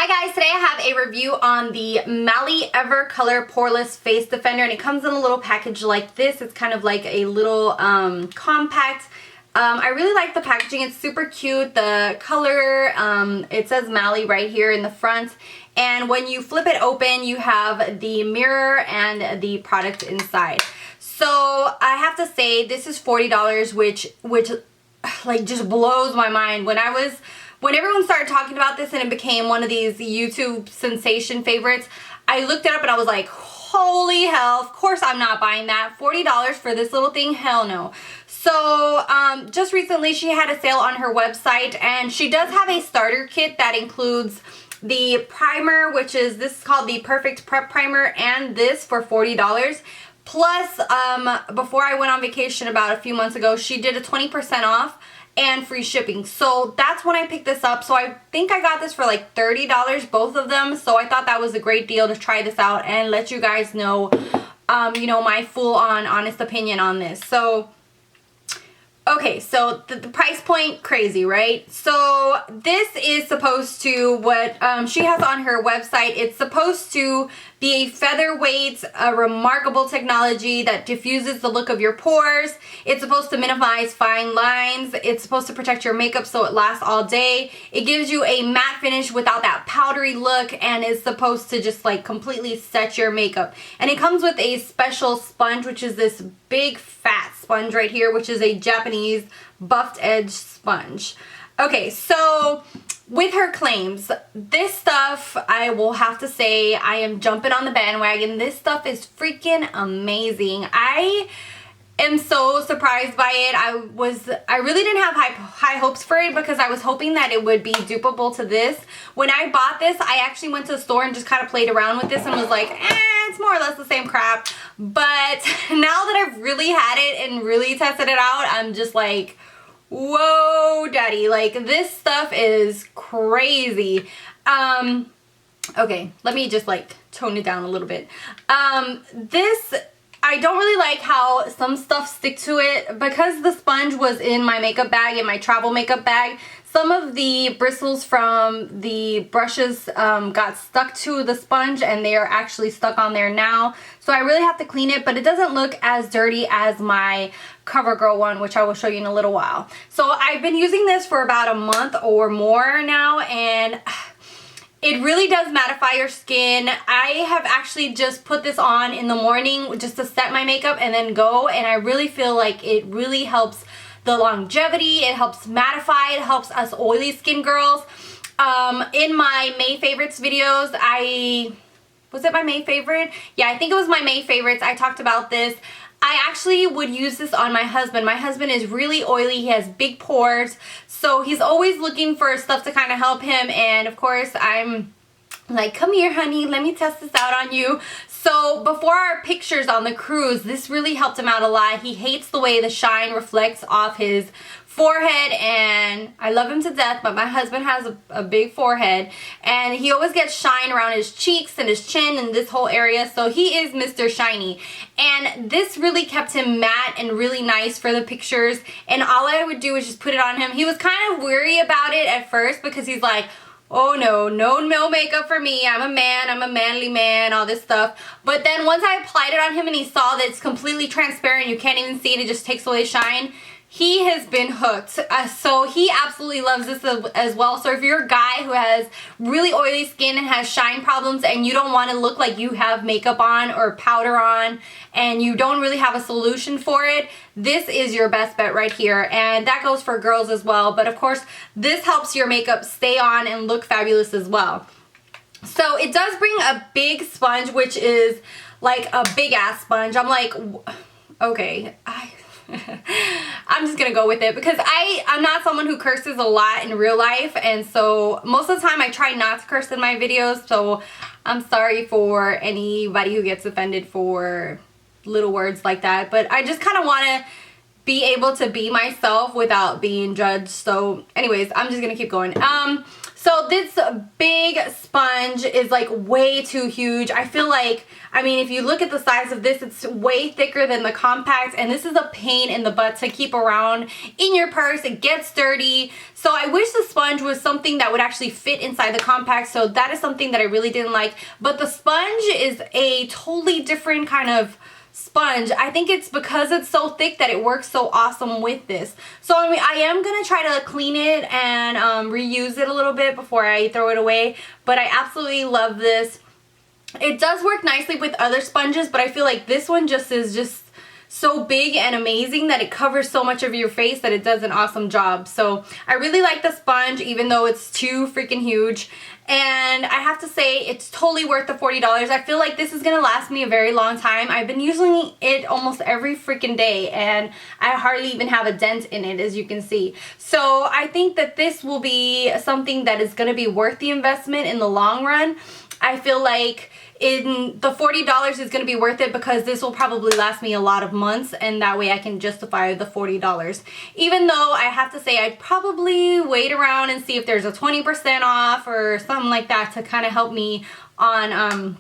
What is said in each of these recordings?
Hi guys, today I have a review on the Evercolor Poreless Face Defender, and it comes in a little package like this. It's kind of like a little compact. I really like the packaging. It's super cute. The color, it says Mally right here in the front. And when you flip it open, you have the mirror and the product inside. So I have to say this is $40, which like just blows my mind. When everyone started talking about this and it became one of these YouTube sensation favorites, I looked it up and I was like, holy hell, of course I'm not buying that. $40 for this little thing? Hell no. So just recently she had a sale on her website, and she does have a starter kit that includes the primer, which is, this is called the Perfect Prep Primer, and this for $40. Plus, before I went on vacation about a few months ago, she did a 20% off and free shipping. So that's when I picked this up. So I think I got this for like $30, both of them. So I thought that was a great deal to try this out and let you guys know, you know, my full-on honest opinion on this. So okay, so the price point, crazy, right? So this is supposed to, what she has on her website, it's supposed to be a featherweight, a remarkable technology that diffuses the look of your pores. It's supposed to minimize fine lines. It's supposed to protect your makeup so it lasts all day. It gives you a matte finish without that powdery look, and is supposed to just like completely set your makeup. And it comes with a special sponge, which is this big fat sponge right here, which is a Japanese buffed edge sponge. Okay, so with her claims, this stuff, I will have to say, I am jumping on the bandwagon. This stuff is freaking amazing. I am so surprised by it. I really didn't have high hopes for it, because I was hoping that it would be dupable to this. When I bought this, I actually went to the store and just kind of played around with this and was like, it's more or less the same crap. But now that I've really had it and really tested it out, I'm just like, whoa, daddy, like this stuff is crazy. Okay, let me just like tone it down a little bit. This, I don't really like how some stuff stick to it, because the sponge was in my makeup bag, in my travel makeup bag. Some of the bristles from the brushes got stuck to the sponge, and they are actually stuck on there now. So I really have to clean it, but it doesn't look as dirty as my Covergirl one, which I will show you in a little while. So I've been using this for about a month or more now, and it really does mattify your skin. I have actually just put this on in the morning just to set my makeup and then go, and I really feel like it really helps the longevity. It helps mattify. It helps us oily skin girls. In my May favorites videos, was it my May favorite? Yeah, I think it was my May favorites. I talked about this. I actually would use this on my husband. My husband is really oily. He has big pores, so he's always looking for stuff to kind of help him. And of course, I'm like, come here, honey, let me test this out on you. So before our pictures on the cruise, this really helped him out a lot. He hates the way the shine reflects off his forehead, and I love him to death, but my husband has a big forehead, and he always gets shine around his cheeks and his chin and this whole area, so he is Mr. Shiny. And this really kept him matte and really nice for the pictures, and all I would do is just put it on him. He was kind of weary about it at first, because he's like, oh no makeup for me. I'm a man, I'm a manly man, all this stuff. But then once I applied it on him and he saw that it's completely transparent, you can't even see it, it just takes away shine, he has been hooked. So he absolutely loves this as well. So if you're a guy who has really oily skin and has shine problems, and you don't want to look like you have makeup on or powder on, and you don't really have a solution for it, this is your best bet right here. And that goes for girls as well. But of course, this helps your makeup stay on and look fabulous as well. So it does bring a big sponge, which is like a big ass sponge. I'm like, okay, I'm just gonna go with it, because I'm not someone who curses a lot in real life, and so most of the time I try not to curse in my videos, so I'm sorry for anybody who gets offended for little words like that. But I just kind of want to be able to be myself without being judged. So anyways, I'm just gonna keep going. So this big sponge is like way too huge. I feel like, I mean, if you look at the size of this, it's way thicker than the compact, and this is a pain in the butt to keep around in your purse. It gets dirty. So I wish the sponge was something that would actually fit inside the compact, so that is something that I really didn't like. But the sponge is a totally different kind of sponge. I think it's because it's so thick that it works so awesome with this. So I mean, I am gonna try to clean it and reuse it a little bit before I throw it away, but I absolutely love this. It does work nicely with other sponges, but I feel like this one is just so big and amazing that it covers so much of your face that it does an awesome job. So I really like the sponge, even though it's too freaking huge. And I have to say, it's totally worth the $40. I feel like this is gonna last me a very long time. I've been using it almost every freaking day, and I hardly even have a dent in it, as you can see. So I think that this will be something that is gonna be worth the investment in the long run. I feel like the $40 is going to be worth it because this will probably last me a lot of months, and that way I can justify the $40. Even though I have to say I'd probably wait around and see if there's a 20% off or something like that to kind of help me on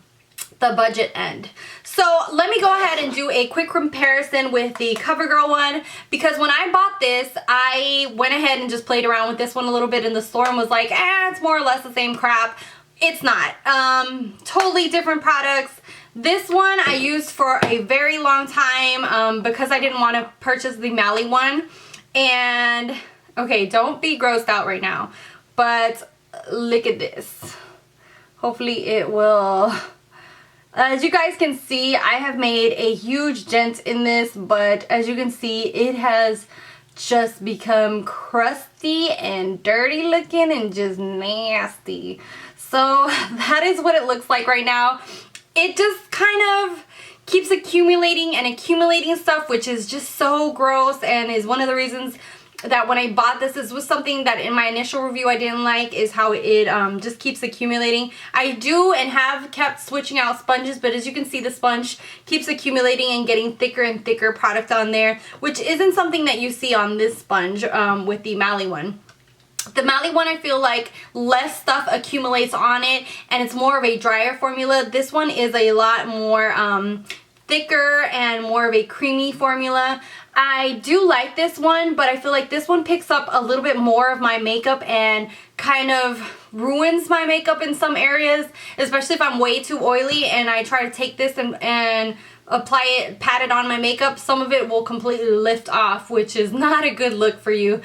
the budget end. So let me go ahead and do a quick comparison with the Covergirl one, because when I bought this, I went ahead and just played around with this one a little bit in the store and was like, it's more or less the same crap. It's not. Totally different products. This one I used for a very long time because I didn't want to purchase the Mally one. And, okay, don't be grossed out right now, but look at this. Hopefully it will. As you guys can see, I have made a huge dent in this, but as you can see, it has just become crusty and dirty looking and just nasty. So that is what it looks like right now. It just kind of keeps accumulating and accumulating stuff, which is just so gross, and is one of the reasons that when I bought this was something that in my initial review I didn't like, is how it just keeps accumulating. I do and have kept switching out sponges, but as you can see, the sponge keeps accumulating and getting thicker and thicker product on there, which isn't something that you see on this sponge with the Mally one. The Mally one, I feel like less stuff accumulates on it, and it's more of a drier formula. This one is a lot more thicker and more of a creamy formula. I do like this one, but I feel like this one picks up a little bit more of my makeup and kind of ruins my makeup in some areas, especially if I'm way too oily and I try to take this and apply it, pat it on my makeup. Some of it will completely lift off, which is not a good look for you,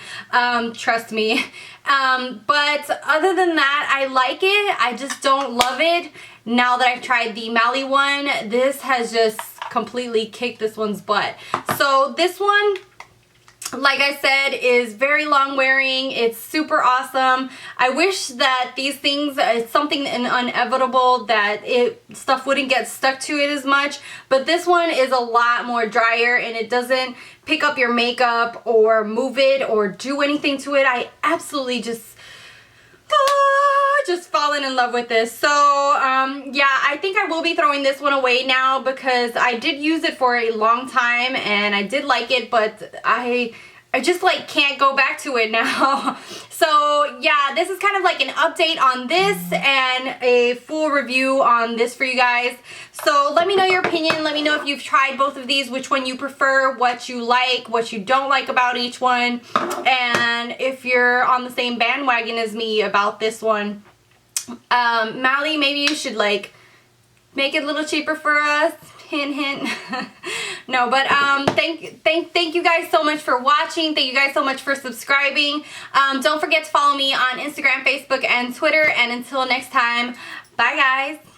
trust me. But other than that, I like it. I just don't love it. Now that I've tried the Mally one, this has just completely kicked this one's butt. So this one, like I said, is very long wearing. It's super awesome. I wish that these things, it's something inevitable that stuff wouldn't get stuck to it as much, but this one is a lot more drier and it doesn't pick up your makeup or move it or do anything to it. I absolutely just fallen in love with this. So yeah, I think I will be throwing this one away now because I did use it for a long time and I did like it, but I just like can't go back to it now. So yeah, this is kind of like an update on this and a full review on this for you guys. So let me know your opinion. Let me know if you've tried both of these, which one you prefer, what you like, what you don't like about each one, and if you're on the same bandwagon as me about this one. Mally, maybe you should like make it a little cheaper for us. Hint, hint. No, but thank you guys so much for watching. Thank you guys so much for subscribing. Don't forget to follow me on Instagram, Facebook, and Twitter. And until next time, bye guys.